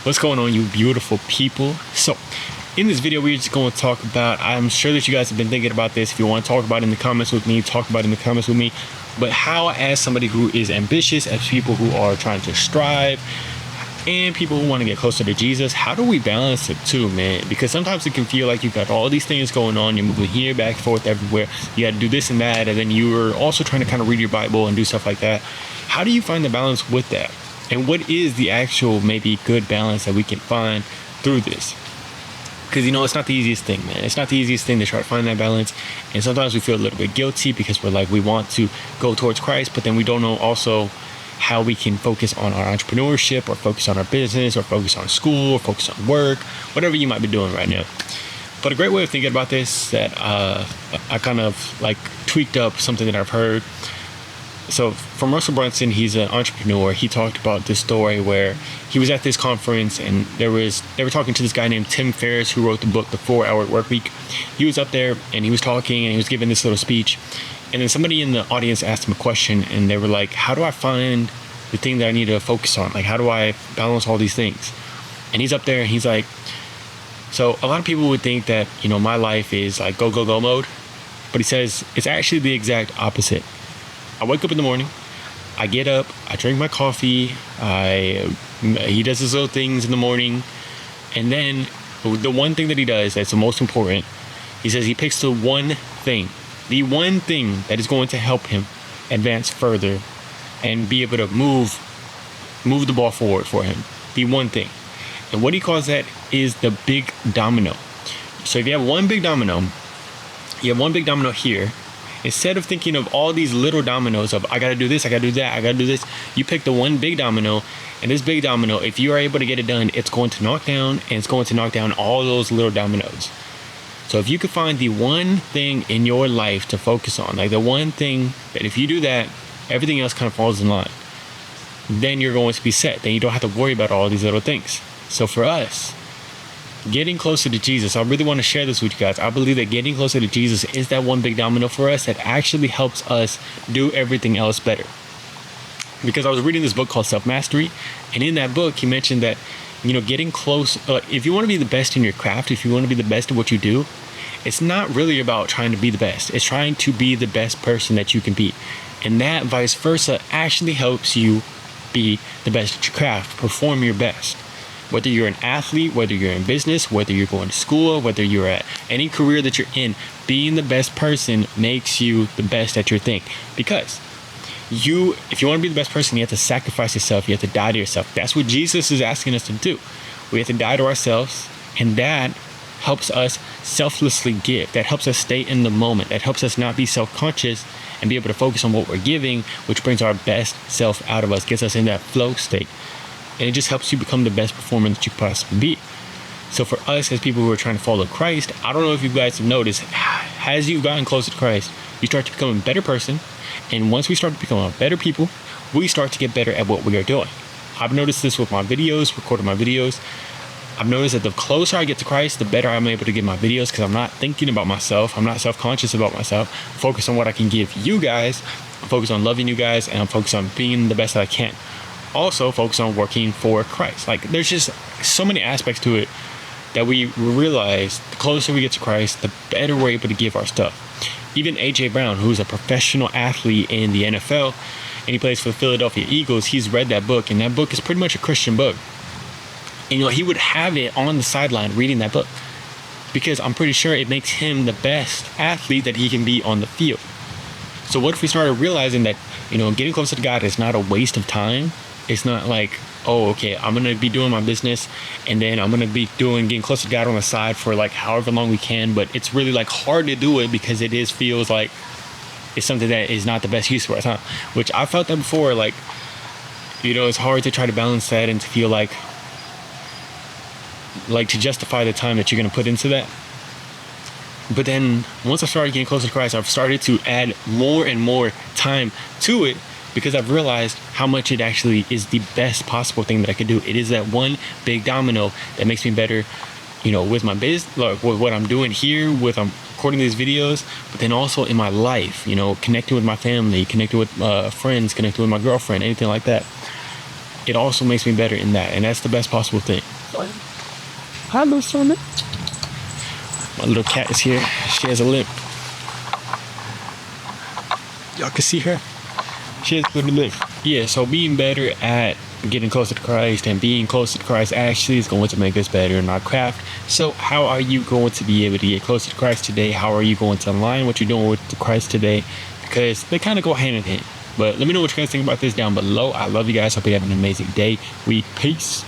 What's going on, you beautiful people? So in this video, we're just going to talk about, I'm sure that you guys have been thinking about this. If you want to talk about it in the comments with me, talk about it in the comments with me. But how, as somebody who is ambitious, as people who are trying to strive, and people who want to get closer to Jesus, how do we balance it too, man? Because sometimes it can feel like you've got all these things going on. You're moving here, back and forth, everywhere. You got to do this and that. And then you're also trying to kind of read your Bible and do stuff like that. How do you find the balance with that? And what is the actual maybe good balance that we can find through this? Because, it's not the easiest thing, man. It's not the easiest thing to try to find that balance. And sometimes we feel a little bit guilty because we're like, we want to go towards Christ, but then we don't know also how we can focus on our entrepreneurship or focus on our business or focus on school or focus on work, whatever you might be doing right now. But a great way of thinking about this that I kind of like tweaked up something that I've heard. So from Russell Brunson, he's an entrepreneur. He talked about this story where he was at this conference and they were talking to this guy named Tim Ferriss, who wrote the book, The 4-Hour Workweek. He was up there and he was talking and he was giving this little speech. And then somebody in the audience asked him a question and they were like, how do I find the thing that I need to focus on? Like, how do I balance all these things? And he's up there and he's like, so a lot of people would think that, my life is like go, go, go mode. But he says it's actually the exact opposite. I wake up in the morning, I get up, I drink my coffee, he does his little things in the morning, and then the one thing that he does that's the most important, he says he picks the one thing that is going to help him advance further and be able to move the ball forward for him. The one thing. And what he calls that is the big domino. So if you have one big domino here. Instead of thinking of all these little dominoes of I gotta do this, I gotta do that, I gotta do this, you pick the one big domino, and this big domino, if you are able to get it done, it's going to knock down all those little dominoes. So if you could find the one thing in your life to focus on, like the one thing that if you do that, everything else kind of falls in line, then you're going to be set. Then you don't have to worry about all these little things. So for us, getting closer to Jesus, I really want to share this with you guys. I believe that getting closer to Jesus is that one big domino for us that actually helps us do everything else better. Because I was reading this book called Self-Mastery, and in that book, he mentioned that, getting close, if you want to be the best in your craft, if you want to be the best at what you do, it's not really about trying to be the best. It's trying to be the best person that you can be. And that vice versa actually helps you be the best at your craft, perform your best. Whether you're an athlete, whether you're in business, whether you're going to school, whether you're at any career that you're in, being the best person makes you the best at your thing. Because if you want to be the best person, you have to sacrifice yourself. You have to die to yourself. That's what Jesus is asking us to do. We have to die to ourselves, and that helps us selflessly give. That helps us stay in the moment. That helps us not be self-conscious and be able to focus on what we're giving, which brings our best self out of us, gets us in that flow state. And it just helps you become the best performer that you can possibly be. So for us as people who are trying to follow Christ, I don't know if you guys have noticed, as you've gotten closer to Christ, you start to become a better person. And once we start to become better people, we start to get better at what we are doing. I've noticed this with my videos, recording my videos. I've noticed that the closer I get to Christ, the better I'm able to get my videos because I'm not thinking about myself. I'm not self-conscious about myself. Focus on what I can give you guys. I'm focused on loving you guys, and I'm focused on being the best that I can. Also focus on working for Christ. Like, there's just so many aspects to it that we realize the closer we get to Christ, the better we're able to give our stuff. Even AJ Brown, who's a professional athlete in the NFL, and he plays for the Philadelphia Eagles, he's read that book, and that book is pretty much a Christian book. And he would have it on the sideline reading that book because I'm pretty sure it makes him the best athlete that he can be on the field. So what if we started realizing that, getting closer to God is not a waste of time? It's not like, oh, okay, I'm going to be doing my business and then I'm going to be getting close to God on the side for like however long we can. But it's really like hard to do it because it feels like it's something that is not the best use for us, huh? Which I felt that before, like, it's hard to try to balance that and to feel like to justify the time that you're going to put into that. But then once I started getting closer to Christ, I've started to add more and more time to it because I've realized how much it actually is the best possible thing that I could do. It is that one big domino that makes me better, with my business, like with what I'm doing here, I'm recording these videos, but then also in my life, connecting with my family, connecting with connecting with my girlfriend, anything like that. It also makes me better in that. And that's the best possible thing. Hi, little Sonia. My little cat is here. She has a limp. Y'all can see her. She has a little limp. Yeah, so being better at getting closer to Christ and being closer to Christ actually is going to make us better in our craft. So how are you going to be able to get closer to Christ today? How are you going to align what you're doing with Christ today? Because they kind of go hand in hand. But let me know what you guys think about this down below. I love you guys. Hope you have an amazing day. Peace.